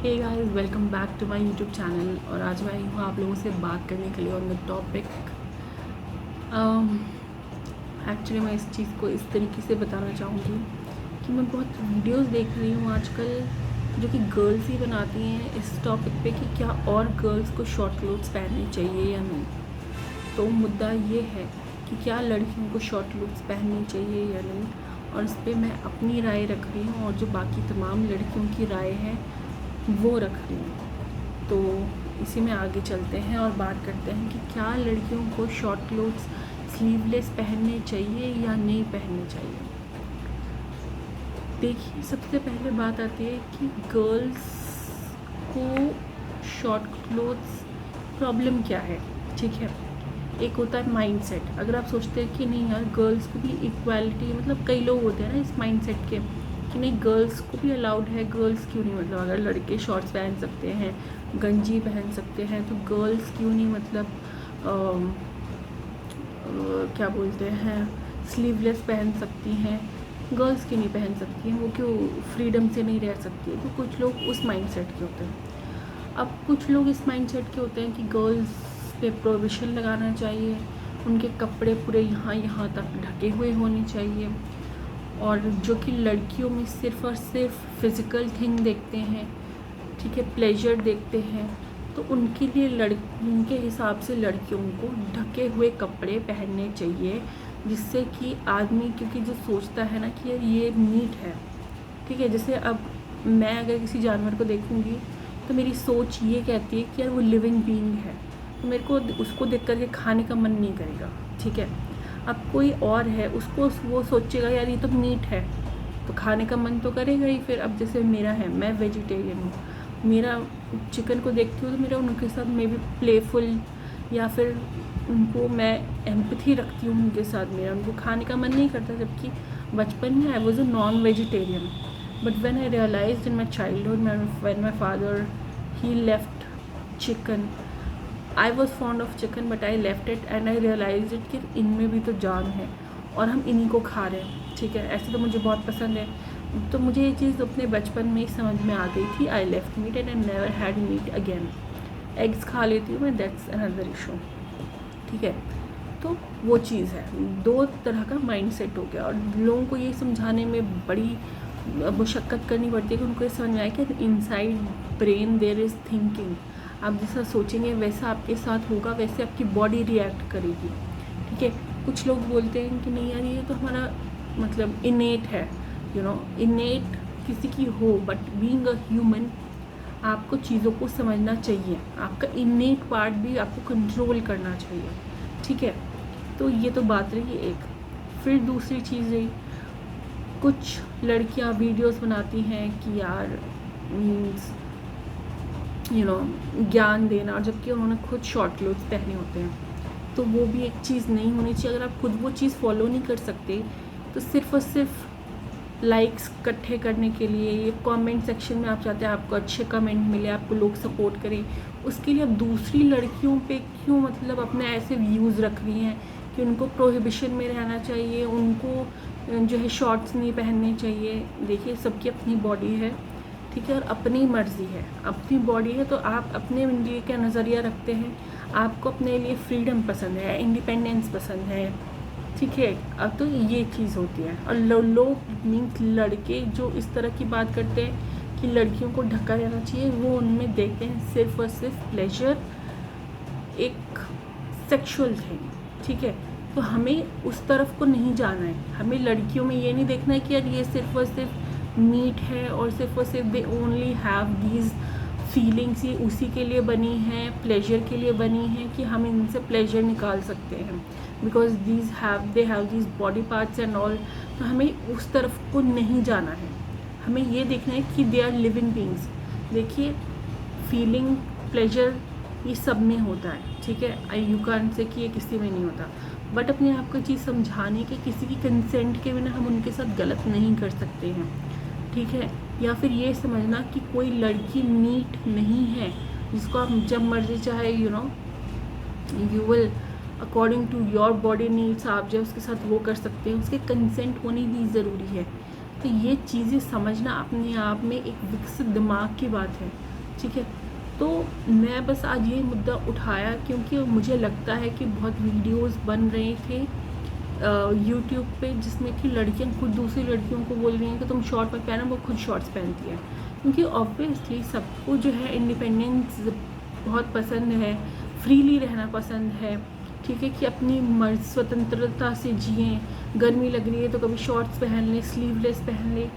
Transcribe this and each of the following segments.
Hey guys, welcome back to my YouTube channel. और आज मैं आई हूँ आप लोगों से बात करने के लिए ऑन द टॉपिक। एक्चुअली मैं इस चीज़ को इस तरीके से बताना चाहूँगी कि मैं बहुत वीडियोस देख रही हूँ आजकल जो कि गर्ल्स ही बनाती हैं इस टॉपिक पे कि क्या और गर्ल्स को शॉर्ट क्लोथ्स पहनने चाहिए या नहीं। तो मुद्दा ये है कि क्या लड़कियों को शॉर्ट क्लोथ्स पहननी चाहिए या नहीं, और इस पर मैं अपनी राय रख रही हूँ और जो बाकी तमाम लड़कियों की राय है वो रख रही हूँ। तो इसी में आगे चलते हैं और बात करते हैं कि क्या लड़कियों को शॉर्ट क्लोथ्स स्लीवलेस पहनने चाहिए या नहीं पहनने चाहिए। देखिए, सबसे पहले बात आती है कि गर्ल्स को शॉर्ट क्लोथ्स प्रॉब्लम क्या है। ठीक है, एक होता है माइंडसेट। अगर आप सोचते हैं कि नहीं यार गर्ल्स को भी इक्वालिटी, मतलब कई लोग होते हैं ना इस माइंडसेट के कि नहीं गर्ल्स को भी अलाउड है, गर्ल्स क्यों नहीं, मतलब अगर लड़के शॉर्ट्स पहन सकते हैं, गंजी पहन सकते हैं, तो गर्ल्स क्यों नहीं, मतलब क्या बोलते हैं, स्लीवलेस पहन सकती हैं, गर्ल्स क्यों नहीं पहन सकती हैं, वो क्यों फ्रीडम से नहीं रह सकती है। तो कुछ लोग उस माइंडसेट के होते हैं। अब कुछ लोग इस माइंडसेट के होते हैं कि गर्ल्स पे प्रोहिबिशन लगाना चाहिए, उनके कपड़े पूरे यहाँ तक ढके हुए होने चाहिए, और जो कि लड़कियों में सिर्फ़ और सिर्फ फिज़िकल थिंग देखते हैं, ठीक है, प्लेजर देखते हैं। तो उनके लिए उनके हिसाब से लड़कियों को ढके हुए कपड़े पहनने चाहिए, जिससे कि आदमी, क्योंकि जो सोचता है ना कि यार ये मीट है, ठीक है, जैसे अब मैं अगर किसी जानवर को देखूंगी तो मेरी सोच ये कहती है कि यार वो लिविंग बीइंग है, तो मेरे को उसको देख करके खाने का मन नहीं करेगा। ठीक है, अब कोई और है, उसको वो सोचेगा यार ये तो मीट है, तो खाने का मन तो करेगा ही। फिर अब जैसे मेरा है, मैं वेजिटेरियन हूँ, मेरा चिकन को देखती हूँ तो मेरा उनके साथ मे बी प्लेफुल, या फिर उनको मैं एम्पैथी रखती हूँ उनके साथ, मेरा उनको खाने का मन नहीं करता। जबकि बचपन में I was a non vegetarian, but when I realised in my childhood, when my father he left chicken, I was fond of chicken but I left it and I realise it कि इनमें भी तो जान है और हम इन्हीं को खा रहे हैं। ठीक है, ऐसे तो मुझे बहुत पसंद है, तो मुझे ये चीज़ अपने बचपन में ही समझ में आ गई थी। I left meat and I never had meat again. Eggs खा लेती हूँ मैं, दैट्स अनदर इशू। ठीक है, तो वो चीज़ है, दो तरह का माइंडसेट हो गया, और लोगों को ये समझाने में बड़ी मुशक्क़त करनी पड़ती है कि उनको ये समझ में आए कि inside brain there is thinking. आप जैसा सोचेंगे वैसा आपके साथ होगा, वैसे आपकी बॉडी रिएक्ट करेगी। ठीक है, कुछ लोग बोलते हैं कि नहीं यार ये तो हमारा मतलब इनेट है, इनेट किसी की हो, बट बीइंग अ ह्यूमन आपको चीज़ों को समझना चाहिए, आपका इनेट पार्ट भी आपको कंट्रोल करना चाहिए। ठीक है, तो ये तो बात रही एक। फिर दूसरी चीज़ रही, कुछ लड़कियां वीडियोस बनाती हैं कि यार मीन्स ज्ञान देना, और जबकि उन्होंने खुद शॉर्ट क्लोथ्स पहने होते हैं। तो वो भी एक चीज़ नहीं होनी चाहिए। अगर आप खुद वो चीज़ फॉलो नहीं कर सकते तो सिर्फ और सिर्फ लाइक्स इकट्ठे करने के लिए, ये कमेंट सेक्शन में आप चाहते हैं आपको अच्छे कमेंट मिले, आपको लोग सपोर्ट करें, उसके लिए आप दूसरी लड़कियों पे क्यों मतलब अपने ऐसे व्यूज़ रख रही हैं कि उनको प्रोहिबिशन में रहना चाहिए, उनको जो है शॉर्ट्स नहीं पहनने चाहिए। देखिए, सबकी अपनी बॉडी है, ठीक है, और अपनी मर्ज़ी है, अपनी बॉडी है, तो आप अपने लिए क्या नज़रिया रखते हैं, आपको अपने लिए फ्रीडम पसंद है, इंडिपेंडेंस पसंद है। ठीक है, अब तो ये चीज़ होती है। और लोग मीन्स लड़के जो इस तरह की बात करते हैं कि लड़कियों को ढका रहना चाहिए, वो उनमें देखते हैं सिर्फ और सिर्फ प्लेजर, एक सेक्सुअल थिंग। ठीक है, तो हमें उस तरफ को नहीं जाना है। हमें लड़कियों में ये नहीं देखना है कि यार ये सिर्फ और सिर्फ मीट है और सिर्फ they only have these feelings, ये उसी के लिए बनी हैं, प्लेजर के लिए बनी हैं कि हम इनसे प्लेजर निकाल सकते हैं, because they have these body parts and all. तो हमें उस तरफ को नहीं जाना है, हमें ये देखना है कि दे आर लिविंग बींग्स। देखिए, फीलिंग प्लेजर ये सब में होता है, ठीक है, यू कैन से कि ये किसी में नहीं होता, बट अपने आप को चीज़ समझाने के किसी की कंसेंट के बिना हम उनके साथ गलत नहीं कर सकते हैं। ठीक है, या फिर ये समझना कि कोई लड़की नीट नहीं है जिसको आप जब मर्जी चाहे you will according to your body needs आप जो उसके साथ वो कर सकते हैं, उसके कंसेंट होनी भी ज़रूरी है। तो ये चीज़ें समझना अपने आप में एक विकसित दिमाग की बात है। ठीक है। तो मैं बस आज ये मुद्दा उठाया क्योंकि मुझे लगता है कि बहुत वीडियोस बन रहे थे यूट्यूब पे जिसमें कि लड़कियां खुद दूसरी लड़कियों को बोल रही हैं कि तुम शॉर्ट मत पहनो, वो खुद शॉर्ट्स पहनती हैं। क्योंकि ऑब्वियसली सबको जो है इंडिपेंडेंस बहुत पसंद है, फ्रीली रहना पसंद है, ठीक है, कि अपनी मर्ज स्वतंत्रता से जिएँ। गर्मी लग रही है तो कभी शॉर्ट्स पहन लें, स्लीवलेस पहन लें।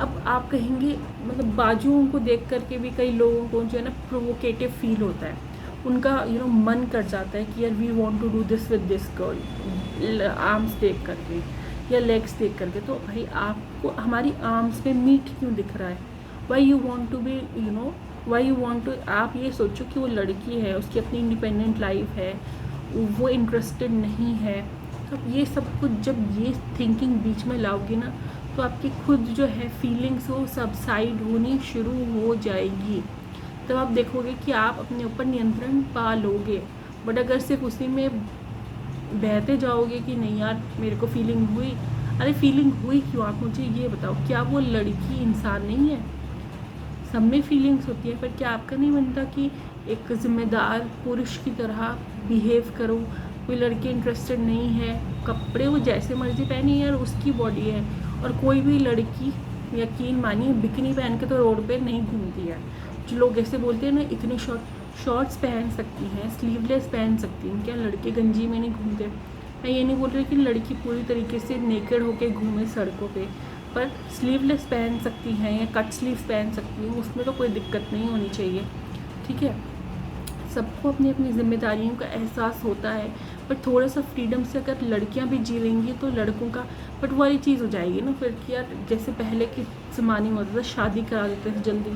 अब आप कहेंगे मतलब बाजुओं को देख करके भी कई लोगों को जो है ना प्रोवोकेटिव फील होता है, उनका मन कर जाता है कि यार we want to do this with this girl, arms देख करके या लेग्स देख करके। तो भाई आपको हमारी आर्म्स पे मीट क्यों दिख रहा है? Why you want to be why you want to, आप ये सोचो कि वो लड़की है, उसकी अपनी इंडिपेंडेंट लाइफ है, वो इंटरेस्टेड नहीं है। तो ये सब कुछ जब ये थिंकिंग बीच में लाओगे ना तो आपकी खुद जो है फीलिंग्स वो सबसाइड होनी शुरू हो जाएगी। तब आप देखोगे कि आप अपने ऊपर नियंत्रण पा लोगे। बट अगर सिर्फ उसी में बहते जाओगे कि नहीं यार मेरे को फीलिंग हुई, अरे फीलिंग हुई क्यों? आप मुझे ये बताओ, क्या वो लड़की इंसान नहीं है? सब में फीलिंग्स होती है, पर क्या आपका नहीं बनता कि एक जिम्मेदार पुरुष की तरह बिहेव करो? कोई लड़की इंटरेस्टेड नहीं है, कपड़े वो जैसे मर्जी पहनी यार, उसकी बॉडी है। और कोई भी लड़की यकीन मानिए बिकनी पहन के तो रोड पे नहीं घूमती है। जो लोग ऐसे बोलते हैं ना इतने शॉर्ट्स पहन सकती हैं, स्लीवलेस पहन सकती हैं, क्या लड़के गंजी में नहीं घूमते? मैं ये नहीं बोल रही कि लड़की पूरी तरीके से नेकेड होके घूमे सड़कों पे, पर स्लीवलेस पहन सकती हैं या कट स्लीव्स पहन सकती हैं, उसमें तो कोई दिक्कत नहीं होनी चाहिए, ठीक है। सबको अपनी अपनी जिम्मेदारियों का एहसास होता है, पर थोड़ा सा फ्रीडम से अगर लड़कियां भी जी लेंगी तो लड़कों का बट वाली चीज़ हो जाएगी ना फिर कि यार जैसे पहले के ज़माने में होता था शादी करा देते थे जल्दी,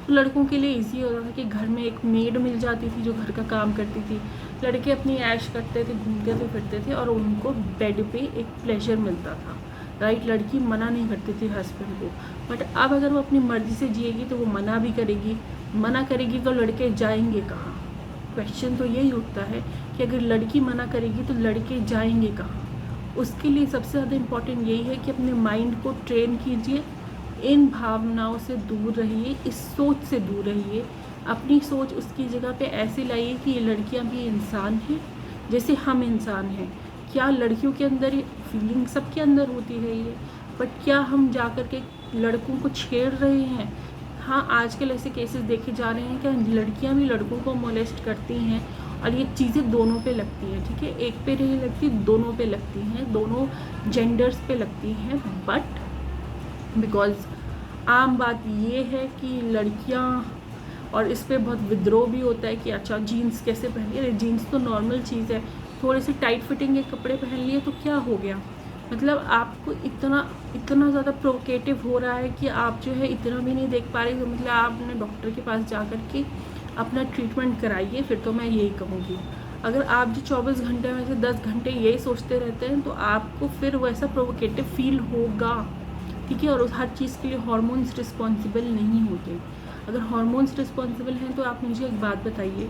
तो लड़कों के लिए इजी होता था कि घर में एक मेड मिल जाती थी जो घर का काम करती थी, लड़के अपनी ऐश करते थे, घूमते थे फिरते थे और उनको बेड पे एक प्लेजर मिलता था, राइट। लड़की मना नहीं करती थी हस्बैंड को। बट अब अगर वो अपनी मर्ज़ी से जिएगी तो वो मना करेगी तो लड़के जाएंगे कहाँ? क्वेश्चन तो यही उठता है कि अगर लड़की मना करेगी तो लड़के जाएंगे कहाँ? उसके लिए सबसे ज़्यादा इम्पॉर्टेंट यही है कि अपने माइंड को ट्रेन कीजिए, इन भावनाओं से दूर रहिए, इस सोच से दूर रहिए। अपनी सोच उसकी जगह पे ऐसे लाइए कि ये लड़कियां भी इंसान हैं जैसे हम इंसान हैं। क्या लड़कियों के अंदर ये फीलिंग सबके अंदर होती है ये, बट क्या हम जा कर के लड़कों को छेड़ रहे हैं? हाँ, आजकल ऐसे केसेस देखे जा रहे हैं कि लड़कियां भी लड़कों को मोलेस्ट करती हैं और ये चीज़ें दोनों पे लगती हैं, ठीक है। एक पे नहीं लगती, दोनों पे लगती हैं, दोनों जेंडर्स पे लगती हैं। बट बिकॉज आम बात ये है कि लड़कियां, और इस पे बहुत विद्रोह भी होता है कि अच्छा जीन्स कैसे पहनी? अरे जीन्स तो नॉर्मल चीज़ है, थोड़े से टाइट फिटिंग के कपड़े पहन लिए तो क्या हो गया? मतलब आपको इतना ज़्यादा प्रोवोकेटिव हो रहा है कि आप जो है इतना भी नहीं देख पा रहे। तो मतलब आप अपने डॉक्टर के पास जा कर के अपना ट्रीटमेंट कराइए। फिर तो मैं यही कहूँगी, अगर आप जो 24 घंटे में से 10 घंटे यही सोचते रहते हैं तो आपको फिर वैसा प्रोवोकेटिव फील होगा, ठीक है। और उस हर चीज़ के लिए हार्मोन्स रिस्पॉन्सिबल नहीं होते। अगर हार्मोन्स रिस्पॉन्सिबल हैं तो आप मुझे एक बात बताइए,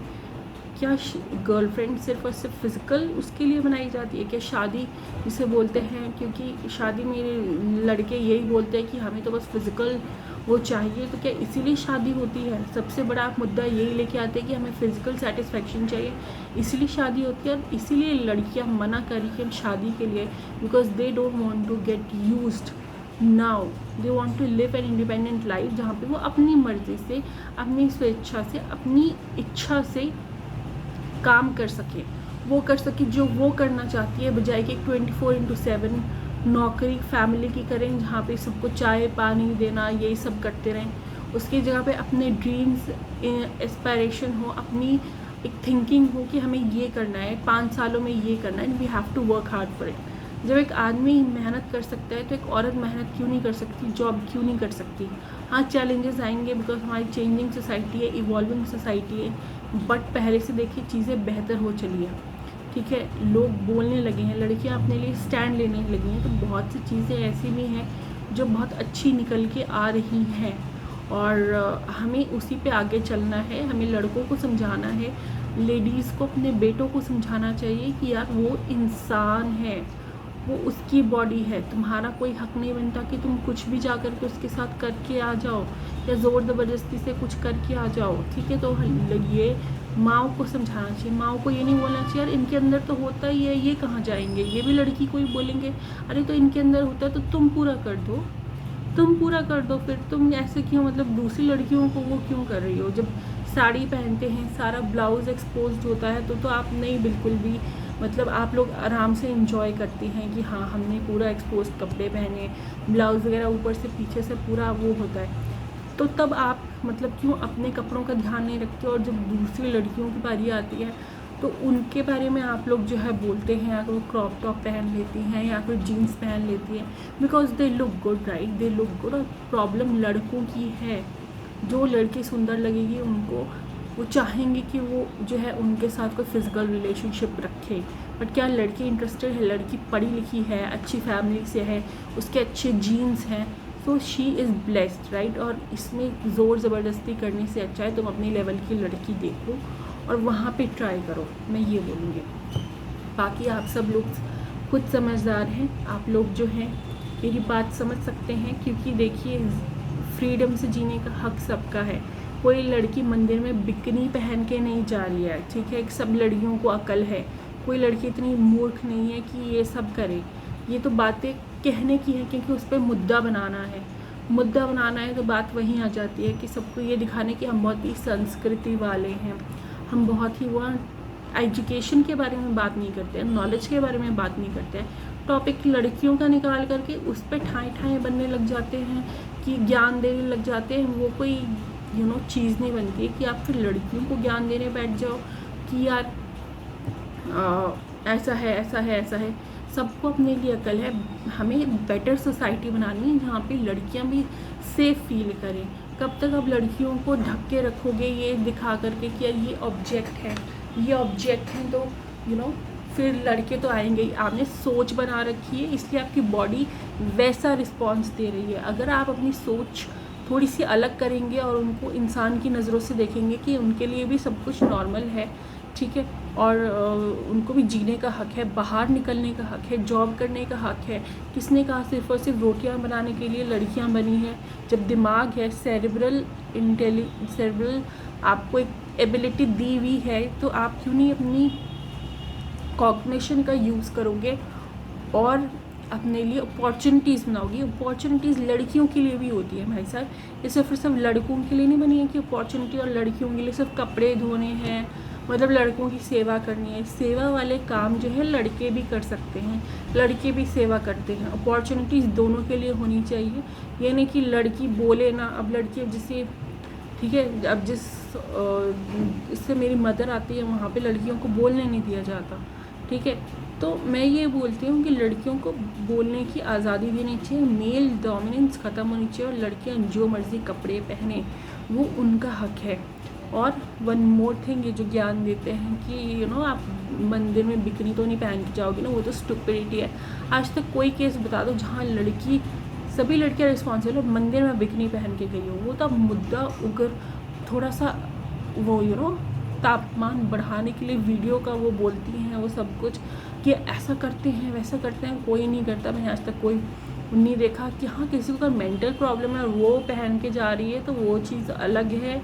क्या गर्लफ्रेंड सिर्फ और सिर्फ फिज़िकल उसके लिए बनाई जाती है? क्या शादी जिसे बोलते हैं, क्योंकि शादी में लड़के यही बोलते हैं कि हमें तो बस फिज़िकल वो चाहिए, तो क्या इसीलिए शादी होती है? सबसे बड़ा आप मुद्दा यही लेके आते हैं कि हमें फ़िज़िकल सेटिस्फेक्शन चाहिए, इसीलिए शादी होती है। और इसीलिए लड़कियां मना कर रही हैं शादी के लिए, because they don't want to get used now, they want to live an independent life जहाँ पे वो अपनी मर्ज़ी से, अपनी स्वेच्छा से, अपनी इच्छा से काम कर सके, वो कर सके जो वो करना चाहती है, बजाय कि 24/7 नौकरी फैमिली की करें जहाँ पे सबको चाय पानी देना यही सब करते रहें। उसकी जगह पे अपने ड्रीम्स, एस्पायरेशन हो, अपनी एक थिंकिंग हो कि हमें ये करना है, 5 सालों में ये करना है, and we have to work hard for it. जब एक आदमी मेहनत कर सकता है तो एक औरत मेहनत क्यों नहीं कर सकती, जॉब क्यों नहीं कर सकती? हाँ, चैलेंजेस आएंगे बिकॉज हमारी चेंजिंग सोसाइटी है, इवॉल्विंग सोसाइटी है, बट पहले से देखिए चीज़ें बेहतर हो चली हैं, ठीक है। लोग बोलने लगे हैं, लड़कियां अपने लिए स्टैंड लेने लगी हैं, तो बहुत सी चीज़ें ऐसी भी हैं जो बहुत अच्छी निकल के आ रही हैं और हमें उसी पे आगे चलना है। हमें लड़कों को समझाना है, लेडीज़ को अपने बेटों को समझाना चाहिए कि यार वो इंसान है, वो उसकी बॉडी है, तुम्हारा कोई हक नहीं बनता कि तुम कुछ भी जा कर के उसके साथ करके आ जाओ या ज़ोर ज़बरदस्ती से कुछ करके आ जाओ, ठीक है। तो ये माँओं को समझाना चाहिए, माँओं को ये नहीं बोलना चाहिए यार इनके अंदर तो होता ही है, ये कहाँ जाएंगे, ये भी लड़की को ही बोलेंगे अरे तो इनके अंदर होता है तो तुम पूरा कर दो, तुम पूरा कर दो, फिर तुम ऐसे क्यों मतलब दूसरी लड़कियों को वो क्यों कर रही हो। जब साड़ी पहनते हैं, सारा ब्लाउज़ एक्सपोज्ड होता है तो आप नहीं बिल्कुल भी मतलब आप लोग आराम से इंजॉय करती हैं कि हाँ हमने पूरा एक्सपोज कपड़े पहने, ब्लाउज़ वगैरह ऊपर से पीछे से पूरा वो होता है, तो तब आप मतलब क्यों अपने कपड़ों का ध्यान नहीं रखते। और जब दूसरी लड़कियों की बारी आती है तो उनके बारे में आप लोग जो है बोलते हैं, अगर वो क्रॉप टॉप पहन लेती हैं या फिर जीन्स पहन लेती है, because they look good, right, they look good. और प्रॉब्लम लड़कों की है, जो लड़की सुंदर लगेगी उनको वो चाहेंगे कि वो जो है उनके साथ कोई फिजिकल रिलेशनशिप रखे, बट क्या लड़की इंटरेस्टेड है, लड़की पढ़ी लिखी है, अच्छी फैमिली से है, उसके अच्छे जीन्स हैं, so she is blessed, right. और इसमें ज़ोर ज़बरदस्ती करने से अच्छा है तुम अपनी लेवल की लड़की देखो और वहाँ पे ट्राई करो, मैं ये बोलूँगी। बाकी आप सब लोग खुद समझदार हैं, आप लोग जो हैं मेरी बात समझ सकते हैं, क्योंकि देखिए फ्रीडम से जीने का हक सबका है। कोई लड़की मंदिर में बिकनी पहन के नहीं जा रही है, ठीक है, सब लड़कियों को अकल है, कोई लड़की इतनी मूर्ख नहीं है कि ये सब करे। ये तो बातें कहने की है क्योंकि उस पर मुद्दा बनाना है, मुद्दा बनाना है तो बात वहीं आ जाती है कि सबको ये दिखाने कि हम बहुत ही संस्कृति वाले हैं, हम बहुत ही वो एजुकेशन के बारे में बात नहीं करते हैं, नॉलेज के बारे में बात नहीं करते हैं। टॉपिक लड़कियों का निकाल करके उस पर ठाएँ ठाएँ बनने लग जाते हैं कि ज्ञान देने लग जाते हैं। वो कोई चीज़ नहीं बनती है कि आप फिर लड़कियों को ज्ञान देने बैठ जाओ कि यार ऐसा है ऐसा है ऐसा है। सबको अपने लिए अकल है, हमें बेटर सोसाइटी बनानी है जहाँ पे लड़कियाँ भी सेफ़ फील करें। कब तक आप लड़कियों को ढक के रखोगे ये दिखा करके कि यार ये ऑब्जेक्ट है, ये ऑब्जेक्ट है, तो फिर लड़के तो आएंगे ही। आपने सोच बना रखी है इसलिए आपकी बॉडी वैसा रिस्पॉन्स दे रही है। अगर आप अपनी सोच थोड़ी सी अलग करेंगे और उनको इंसान की नज़रों से देखेंगे कि उनके लिए भी सब कुछ नॉर्मल है, ठीक है, और उनको भी जीने का हक है, बाहर निकलने का हक है, जॉब करने का हक है। किसने कहा सिर्फ और सिर्फ रोटियां बनाने के लिए लड़कियां बनी हैं। जब दिमाग है, सेरेब्रल आपको एक एबिलिटी दी हुई है तो आप क्यों नहीं अपनी कॉग्निशन का यूज़ करोगे और अपने लिए अपॉर्चुनिटीज़ बनाओगी। अपॉर्चुनिटीज़ लड़कियों के लिए भी होती है भाई साहब, ये सिर्फ लड़कों के लिए नहीं बनी है कि अपॉर्चुनिटी और लड़कियों के लिए सिर्फ कपड़े धोने हैं, मतलब लड़कों की सेवा करनी है। सेवा वाले काम जो है लड़के भी कर सकते हैं, लड़के भी सेवा करते हैं। अपॉर्चुनिटीज़ दोनों के लिए होनी चाहिए, ये नहीं कि लड़की बोले ना। अब लड़की जिसे ठीक है, अब इससे मेरी मदर आती है वहाँ पे लड़कियों को बोलने नहीं दिया जाता, ठीक है। तो मैं ये बोलती हूँ कि लड़कियों को बोलने की आज़ादी देनी चाहिए, मेल डोमिनेंस ख़त्म होनी चाहिए और लड़कियाँ जो मर्ज़ी कपड़े पहने वो उनका हक है। और वन मोर थिंग, ये जो ज्ञान देते हैं कि आप मंदिर में बिकनी तो नहीं पहन के जाओगे ना, वो तो स्टुपिडिटी है। आज तक कोई केस बता दो जहाँ लड़की, सभी लड़कियाँ रिस्पॉन्सिबल और मंदिर में बिकनी पहन के गई हो, वो तो मुद्दा उगर थोड़ा सा वो तापमान बढ़ाने के लिए वीडियो का वो बोलती हैं वो सब कुछ कि ऐसा करते हैं वैसा करते हैं। कोई नहीं करता, मैंने आज तक कोई नहीं देखा कि हाँ किसी को अगर मेंटल प्रॉब्लम है वो पहन के जा रही है तो वो चीज़ अलग है,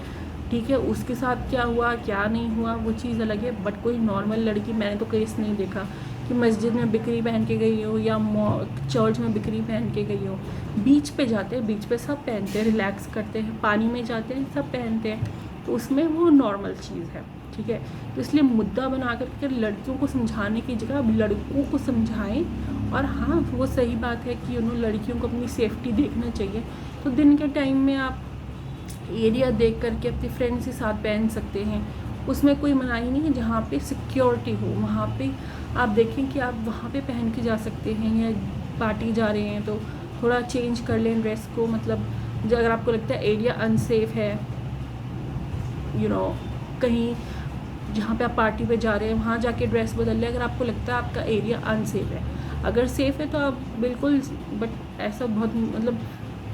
ठीक है। उसके साथ क्या हुआ क्या नहीं हुआ वो चीज़ अलग है, बट कोई नॉर्मल लड़की मैंने तो केस नहीं देखा कि मस्जिद में बिक्री पहन के गई हो या चर्च में बिक्री पहन के गई हो। बीच पे जाते हैं, बीच पे सब पहनते हैं, रिलैक्स करते हैं, पानी में जाते हैं सब पहनते हैं, तो उसमें वो नॉर्मल चीज़ है, ठीक है। तो इसलिए मुद्दा बना करके लड़कियों को समझाने की जगह अब लड़कों को समझाएं। और हाँ वो सही बात है कि लड़कियों को अपनी सेफ्टी देखना चाहिए, तो दिन के टाइम में आप एरिया देख करके अपने फ्रेंड्स के साथ पहन सकते हैं, उसमें कोई मनाही नहीं है। जहाँ पे सिक्योरिटी हो वहाँ पे आप देखें कि आप वहाँ पे पहन के जा सकते हैं, या पार्टी जा रहे हैं तो थोड़ा चेंज कर लें ड्रेस को। मतलब अगर आपको लगता है एरिया अनसेफ है, कहीं जहाँ पे आप पार्टी पे जा रहे हैं वहाँ जाके ड्रेस बदल लें। अगर आपको लगता है आपका एरिया अनसेफ है, अगर सेफ़ है तो आप बिल्कुल, बट ऐसा बहुत मतलब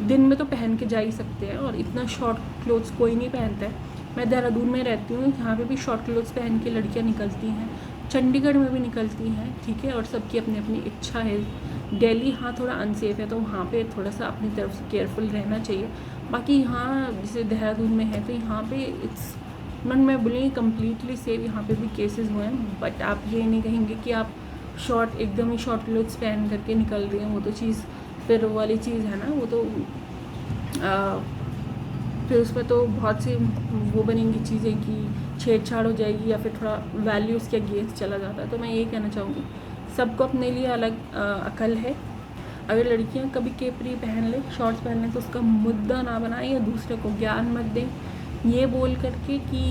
दिन में तो पहन के जा ही सकते हैं। और इतना शॉर्ट क्लोथ्स कोई नहीं पहनता है। मैं देहरादून में रहती हूँ, यहाँ पे भी शॉर्ट क्लोथ्स पहन के लड़कियाँ निकलती हैं, चंडीगढ़ में भी निकलती हैं, ठीक है। और सबकी अपनी अपनी इच्छा है। दिल्ली हाँ थोड़ा अनसेफ है, तो वहाँ पे थोड़ा सा अपनी तरफ से केयरफुल रहना चाहिए। बाकी यहाँ जैसे देहरादून में है तो यहाँ पे इट्स नॉट, मैं बोलेंगी कम्प्लीटली सेफ, यहाँ पे भी केसेस हुए हैं, बट आप ये नहीं कहेंगे कि आप शॉर्ट एकदम ही शॉर्ट क्लोथ्स पहन करके निकल रहे हैं। वो तो चीज़ फिर वाली चीज़ है ना, वो तो फिर उसमें तो बहुत सी वो बनेंगी चीज़ें कि छेड़छाड़ हो जाएगी या फिर थोड़ा वैल्यूज़ के अगेंस्ट चला जाता है। तो मैं ये कहना चाहूँगी सबको अपने लिए अलग अकल है। अगर लड़कियां कभी केपरी पहन लें, शॉर्ट्स पहन लें, तो उसका मुद्दा ना बनाएं या दूसरे को ज्ञान मत दें ये बोल करके कि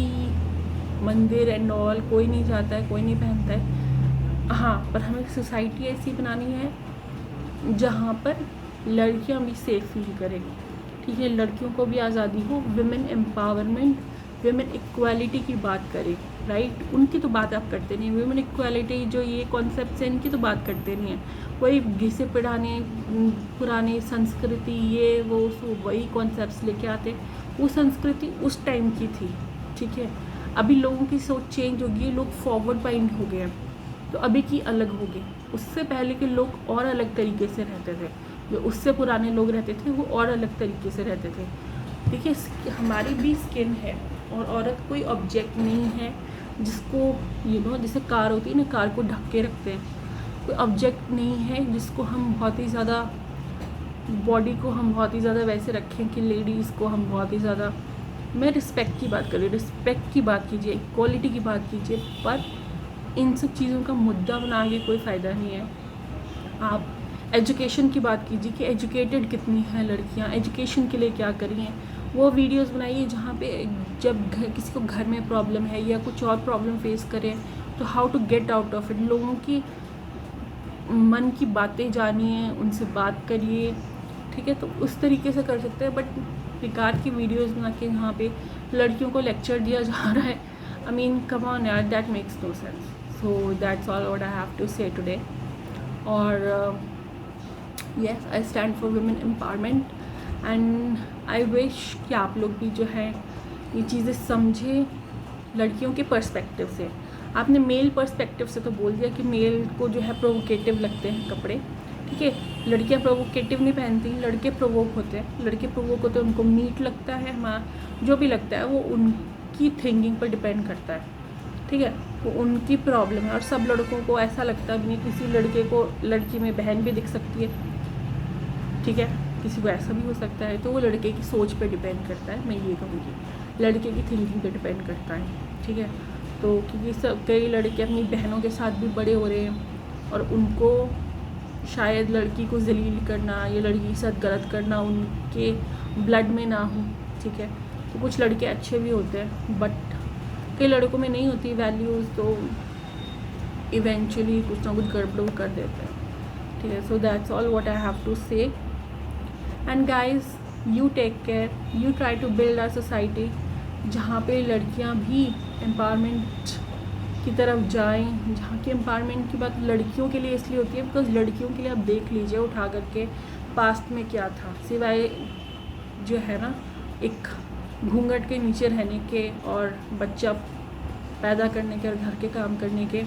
मंदिर एंड ऑल कोई नहीं जाता है, कोई नहीं पहनता है। हाँ, पर हमें सोसाइटी ऐसी बनानी है जहाँ पर लड़कियां भी सेफ फील करेंगी, ठीक है, लड़कियों को भी आज़ादी हो, विमेन एम्पावरमेंट, विमेन इक्वालिटी की बात करें, राइट। उनकी तो बात आप करते नहीं, विमेन इक्वालिटी जो ये कॉन्सेप्ट है इनकी तो बात करते नहीं हैं। वही घिसे पुराने संस्कृति ये वो वही कॉन्सेप्ट्स लेके आते। वो संस्कृति उस टाइम की थी, ठीक है। अभी लोगों की सोच चेंज होगी, लोग फॉरवर्ड माइंड हो गए हैं, तो अभी की अलग होगी। उससे पहले के लोग और अलग तरीके से रहते थे, जो उससे पुराने लोग रहते थे वो और अलग तरीके से रहते थे। देखिए, हमारी भी स्किन है और औरत कोई ऑब्जेक्ट नहीं है जिसको जैसे कार होती है ना, कार को ढक के रखते हैं, कोई ऑब्जेक्ट नहीं है जिसको हम बहुत ही ज़्यादा बॉडी को हम बहुत ही ज़्यादा वैसे रखें कि लेडीज़ को हम बहुत ही ज़्यादा, मैं रिस्पेक्ट की बात कर रही हूँ, रिस्पेक्ट की बात कीजिए, इक्वालिटी की बात कीजिए, पर इन सब चीज़ों का मुद्दा बना के कोई फ़ायदा नहीं है। आप एजुकेशन की बात कीजिए कि एजुकेटेड कितनी हैं लड़कियां, एजुकेशन के लिए क्या करी हैं, वो वीडियोस बनाइए जहाँ पे जब किसी को घर में प्रॉब्लम है या कुछ और प्रॉब्लम फेस करें तो how to get out of it, लोगों की मन की बातें जानिए, उनसे बात करिए, ठीक है। तो उस तरीके से कर सकते हैं, बट बेकार की वीडियोस बना के यहाँ पे लड़कियों को लेक्चर दिया जा रहा है, आई मीन कम ऑन यार, that makes no sense. So that's all what I have to say today. और yes, I stand for women empowerment and I wish कि आप लोग भी जो है ये चीज़ें समझें लड़कियों के पर्सपेक्टिव से। आपने मेल पर्सपेक्टिव से तो बोल दिया कि मेल को जो है प्रोवोकेटिव लगते हैं कपड़े, ठीक है। लड़कियां प्रोवोकेटिव नहीं पहनती, लड़के प्रोवोक होते हैं, लड़के प्रोवोक होते हैं, उनको मीट लगता है, हमारा जो भी लगता है वो उनकी थिंकिंग पर डिपेंड करता है, ठीक है, वो उनकी प्रॉब्लम है। और सब लड़कों को ऐसा लगता भी नहीं, किसी लड़के को लड़की में बहन भी दिख सकती है, ठीक है, किसी को ऐसा भी हो सकता है। तो वो लड़के की सोच पे डिपेंड करता है, मैं ये कहूँगी लड़के की थिंकिंग पे डिपेंड करता है, ठीक है। तो क्योंकि सब कई लड़के अपनी बहनों के साथ भी बड़े हो रहे हैं और उनको शायद लड़की को जलील करना या लड़की के साथ गलत करना उनके ब्लड में ना हो, ठीक है। तो कुछ लड़के अच्छे भी होते हैं बट कई लड़कों में नहीं होती वैल्यूज़, तो इवेंचुअली कुछ ना कुछ गड़बड़ कर देते हैं, ठीक है। So that's all what I have to say. And guys, you take care, you try to build our society जहाँ पे लड़कियाँ भी एम्पावरमेंट की तरफ जाएं, जहाँ की एम्पावरमेंट की बात लड़कियों के लिए इसलिए होती है बिकॉज लड़कियों के लिए आप देख लीजिए उठा करके पास्ट में क्या था, सिवाय जो है ना एक घूंघट के नीचे रहने के और बच्चा पैदा करने के और घर के काम करने के,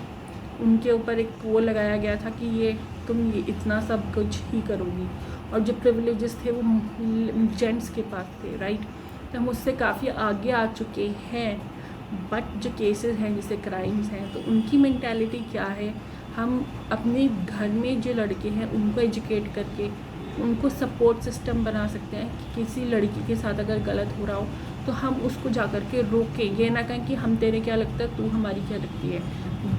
उनके ऊपर एक वो लगाया गया था कि ये तुम ये इतना सब कुछ ही करोगी। और जो प्रिविलेजेस थे वो जेंट्स के पास थे, राइट। तो हम उससे काफ़ी आगे आ चुके हैं, बट जो केसेस हैं जैसे क्राइम्स हैं तो उनकी मेंटालिटी क्या है, हम अपने घर में जो लड़के हैं उनको एजुकेट करके उनको सपोर्ट सिस्टम बना सकते हैं कि किसी लड़की के साथ अगर गलत हो रहा हो तो हम उसको जा कर के रोकें, ये ना कहें कि हम तेरे क्या लगता है तू हमारी क्या लगती है,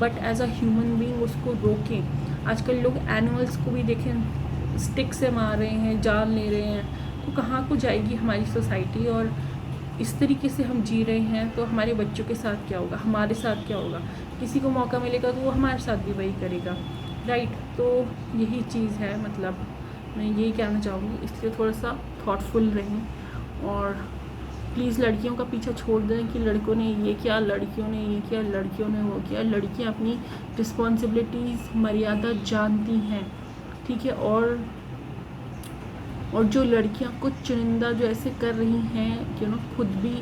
but as a human being उसको रोकें। आजकल लोग एनिमल्स को भी देखें स्टिक से मार रहे हैं, जान ले रहे हैं, तो कहाँ को जाएगी हमारी सोसाइटी। और इस तरीके से हम जी रहे हैं तो हमारे बच्चों के साथ क्या होगा, हमारे साथ क्या होगा, किसी को मौका मिलेगा तो वो हमारे साथ भी वही करेगा, राइट। तो यही चीज़ है, मतलब मैं यही कहना चाहूँगी, इसलिए थोड़ा सा थॉटफुल रहें और प्लीज़ लड़कियों का पीछा छोड़ दें कि लड़कों ने ये किया, लड़कियों ने ये किया, लड़कियों ने वो किया। लड़कियाँ अपनी रिस्पॉन्सिबिलिटीज़ मर्यादा जानती हैं, ठीक है। और जो लड़कियां कुछ चुनिंदा जो ऐसे कर रही हैं कि खुद भी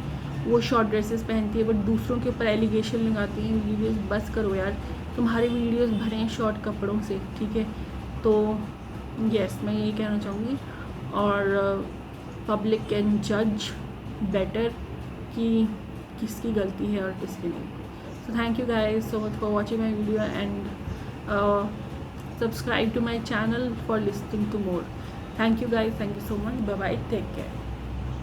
वो शॉर्ट ड्रेसेस पहनती है बट दूसरों के ऊपर एलिगेशन लगाती हैं, वीडियोस बस करो यार, तुम्हारे वीडियोस भरे हैं शॉर्ट कपड़ों से, ठीक है। तो यस, मैं यही कहना चाहूँगी। और पब्लिक कैन जज बेटर कि किसकी गलती है और किसकी नहीं. So thank you guys so much for watching my video, and subscribe to my channel for listening to more. Thank you guys, thank you so much. Bye bye, take care.